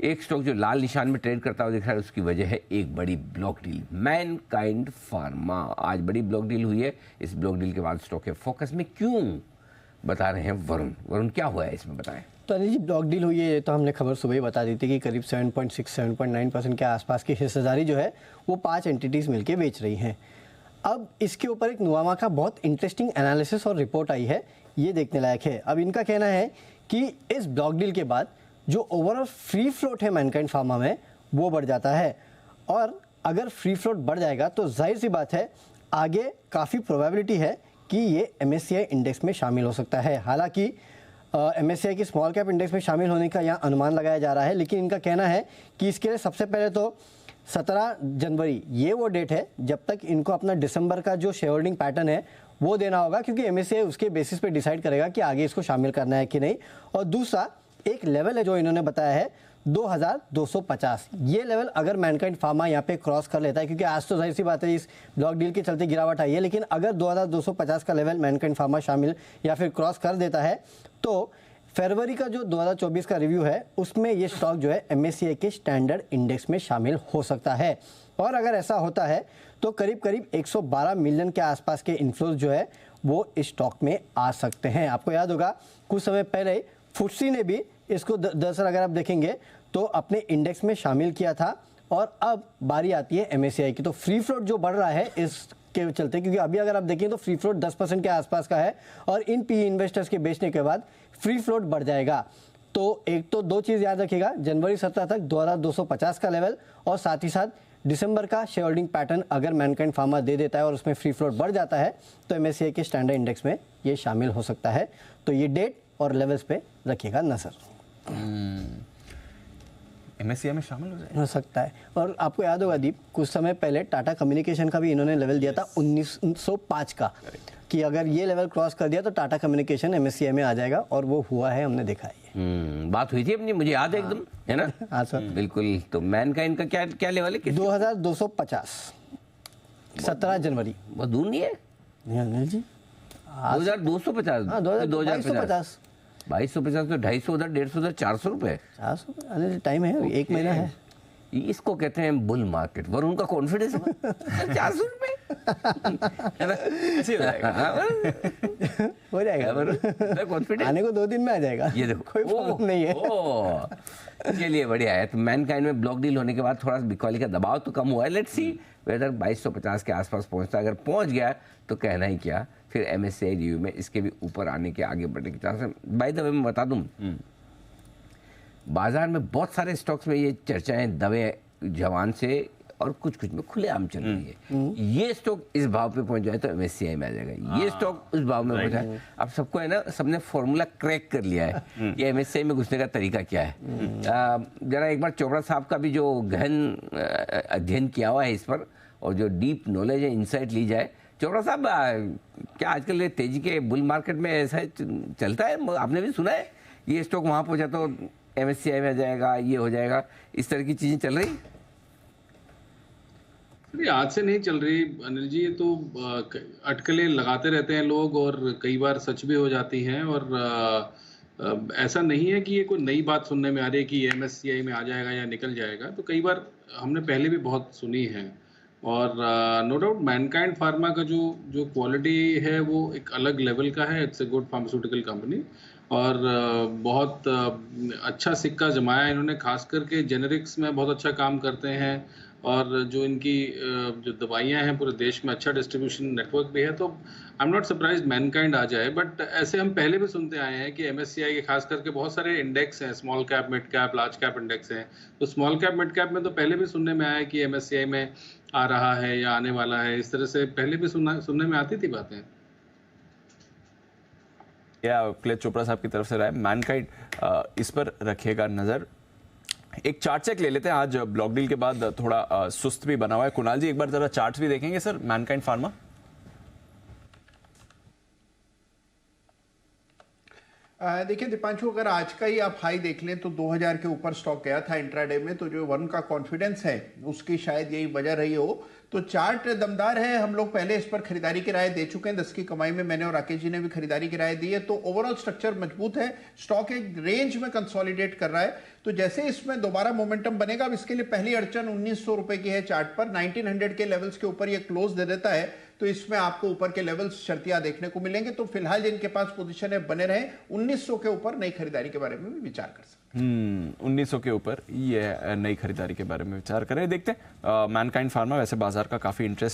एक स्टॉक जो लाल निशान में ट्रेड करता हुआ दिख रहा है, उसकी वजह है एक बड़ी ब्लॉक डील, मैनकाइंड फार्मा। आज बड़ी ब्लॉक डील हुई है। इस ब्लॉक डील के बाद स्टॉक है फोकस में, क्यों बता रहे हैं वरुण क्या हुआ है इसमें, बताएं। तो अनिल जी, ब्लॉक डील हुई है तो हमने खबर सुबह ही बता दी थी कि करीब 7.6-7.9% के आसपास की हिस्सेदारी जो है वो 5 एंटिटीज़ मिलके बेच रही हैं। अब इसके ऊपर एक नुवामा का बहुत इंटरेस्टिंग एनालिसिस और रिपोर्ट आई है, ये देखने लायक है। अब इनका कहना है कि इस ब्लॉक डील के बाद जो ओवरऑल फ्री फ्लोट है मैनकाइंड फार्मा में वो बढ़ जाता है, और अगर फ्री फ्लोट बढ़ जाएगा तो जाहिर सी बात है आगे काफ़ी प्रोबेबिलिटी है कि ये MSCI इंडेक्स में शामिल हो सकता है। हालांकि MSCI की स्मॉल कैप इंडेक्स में शामिल होने का यहाँ अनुमान लगाया जा रहा है, लेकिन इनका कहना है कि इसके लिए सबसे पहले तो 17 जनवरी ये वो डेट है जब तक इनको अपना दिसंबर का जो शेयर होल्डिंग पैटर्न है वो देना होगा, क्योंकि MSCI उसके बेसिस पे डिसाइड करेगा कि आगे इसको शामिल करना है कि नहीं। और दूसरा एक लेवल है जो इन्होंने बताया है 2250, ये लेवल अगर मैनकाइंड फार्मा यहाँ पे क्रॉस कर लेता है, क्योंकि आज तो जाहिर सी बात है इस ब्लॉक डील के चलते गिरावट आई है, लेकिन अगर 2250 का लेवल मैनकाइंड फार्मा शामिल या फिर क्रॉस कर देता है तो फरवरी का जो 2024 का रिव्यू है उसमें ये स्टॉक जो है MSCI के स्टैंडर्ड इंडेक्स में शामिल हो सकता है। और अगर ऐसा होता है तो करीब करीब 112 मिलियन के आसपास के इन्फ्लोज जो है वो इस स्टॉक में आ सकते हैं। आपको याद होगा कुछ समय पहले FTSE ने भी इसको दरअसल अगर आप देखेंगे तो अपने इंडेक्स में शामिल किया था, और अब बारी आती है MSCI की। तो फ्री फ्लोट जो बढ़ रहा है इसके चलते, क्योंकि अभी अगर आप देखें तो फ्री फ्लोट 10% के आसपास का है, और इन PE इन्वेस्टर्स के बेचने के बाद फ्री फ्लोट बढ़ जाएगा। तो एक तो दो चीज़ याद रखिएगा, जनवरी 17 तक 2250 का लेवल, और साथ ही साथ दिसंबर का शेयर होल्डिंग पैटर्न अगर मैनकाइंड फार्मा दे देता है और उसमें फ्री फ्लोट बढ़ जाता है तो MSCI के स्टैंडर्ड इंडेक्स में ये शामिल हो सकता है। तो ये डेट और लेवल्स पे रखिएगा नजर। MSCI में शामिल हो सकता है। और आपको याद होगा दीप, कुछ समय पहले टाटा कम्युनिकेशन का भी इन्होंने लेवल दिया था 1905 का, कि अगर ये लेवल क्रॉस कर दिया तो टाटा कम्युनिकेशन MSCI में आ जाएगा, और वो हुआ है, हमने देखा है। बात हुई थी अपनी, मुझे याद है एकदम, है ना। हाँ सर, बिल्कुल। तो मैनकाइंड का क्या क्या लेवल है? 2250, 17 जनवरी। बहुत दूर नहीं है अनिल जी। 2250। हाँ, 2250। 2250 तो 250 उधर, 150 उधर, 400 रुपए। 400 अनिल, टाइम है, एक महीना है। इसको कहते हैं बुल मार्केट। वरुण का कॉन्फिडेंस 400 रुपए ऐसे हो जाएगा कॉन्फिडेंस, आने को 2 दिन में आ जाएगा, ये देखो कोई प्रॉब्लम नहीं है। चलिए बढ़िया है। तो मैनकाइंड में ब्लॉक डील होने के बाद थोड़ा सा बिकवाली का दबाव तो कम हुआ है। लेट्स सी वेदर 2250 के आसपास पहुंचता है। अगर पहुंच गया तो कहना ही क्या, फिर MSCI रिव्यू में इसके भी ऊपर आने के, आगे बढ़ने के चांस है। बाय द वे मैं बता दूं, बाजार में बहुत सारे स्टॉक्स में ये चर्चाएं दबे जवान से और कुछ कुछ में खुलेआम चल रही है। ये स्टॉक इस भाव पे पहुंच जाए तो MSCI में आ जाएगा, ये स्टॉक उस भाव में पहुंचा है। अब सबको है ना, सबने फॉर्मूला क्रैक कर लिया है कि MSCI में घुसने का तरीका क्या है। जरा एक बार चोपड़ा साहब का भी जो गहन अध्ययन किया हुआ है इस पर, और जो डीप नॉलेज है, इंसाइट ली जाए। चोपड़ा साहब, क्या आजकल ये तेजी के बुल मार्केट में ऐसा चलता है? आपने भी सुना है ये स्टॉक वहां पहुंचा तो MSCI में आ जाएगा, ये हो जाएगा, इस तरह की चीजें चल रही? आज से नहीं चल रही अनिल जी, ये तो अटकलें लगाते रहते हैं लोग, और कई बार सच भी हो जाती हैं। और ऐसा नहीं है कि ये कोई नई बात सुनने में आ रही है कि MSCI में आ जाएगा या निकल जाएगा। तो कई बार हमने पहले भी बहुत सुनी है। और नो डाउट मैनकाइंड फार्मा का जो क्वालिटी है वो एक अलग लेवल का है। It's a good pharmaceutical company, और बहुत अच्छा सिक्का जमाया इन्होंने, खास करके जेनेरिक्स में बहुत अच्छा काम करते हैं। और जो इनकी जो दवाइयाँ हैं पूरे देश में अच्छा डिस्ट्रीब्यूशन नेटवर्क भी है। तो I am not surprise mankind आ जाए। बट ऐसे हम पहले भी सुनते आए हैं कि MSCI के खास करके बहुत सारे इंडेक्स हैं, small cap, mid cap, large cap index हैं। तो स्मॉल कैप, मिड कैप में तो पहले भी सुनने में आया कि MSCI में आ रहा है या आने वाला है, इस तरह से पहले भी सुनने में आती थी बातें। या क्लेच चोपड़ा साहब की तरफ से राय, मैनकाइंड इस पर रखिएगा नजर। एक चार्ट चेक ले लेते हैं। आज ब्लॉक डील के बाद थोड़ा सुस्त भी बना हुआ है। कुणाल जी, एक बार जरा चार्ट भी देखेंगे सर मैनकाइंड फार्मा। देखिए दीपांशु, अगर आज का ही आप हाई देख लें तो 2000 के ऊपर स्टॉक गया था इंट्राडे में, तो जो वन का कॉन्फिडेंस है उसकी शायद यही वजह रही हो। तो चार्ट दमदार है, हम लोग पहले इस पर खरीदारी की राय दे चुके हैं, 10 की कमाई में मैंने और राकेश जी ने भी खरीदारी की राय दी है। तो ओवरऑल स्ट्रक्चर मजबूत है, स्टॉक एक रेंज में कंसोलिडेट कर रहा है। तो जैसे इसमें दोबारा मोमेंटम बनेगा, अब इसके लिए पहली अड़चन 1900 रुपए की है चार्ट पर, 1900 के लेवल्स के ऊपर ये क्लोज दे देता है तो इसमें आपको ऊपर के लेवल्स शर्तियां देखने को मिलेंगे। तो फिलहाल जिनके पास पोजीशन है बने रहे, 1900 के ऊपर नई खरीदारी के बारे में भी विचार कर सकते हैं। 1900 के ऊपर ये नई खरीदारी के बारे में विचार करें। देखते हैं मैनकाइंड फार्मा, वैसे बाजार का काफी इंटरेस्ट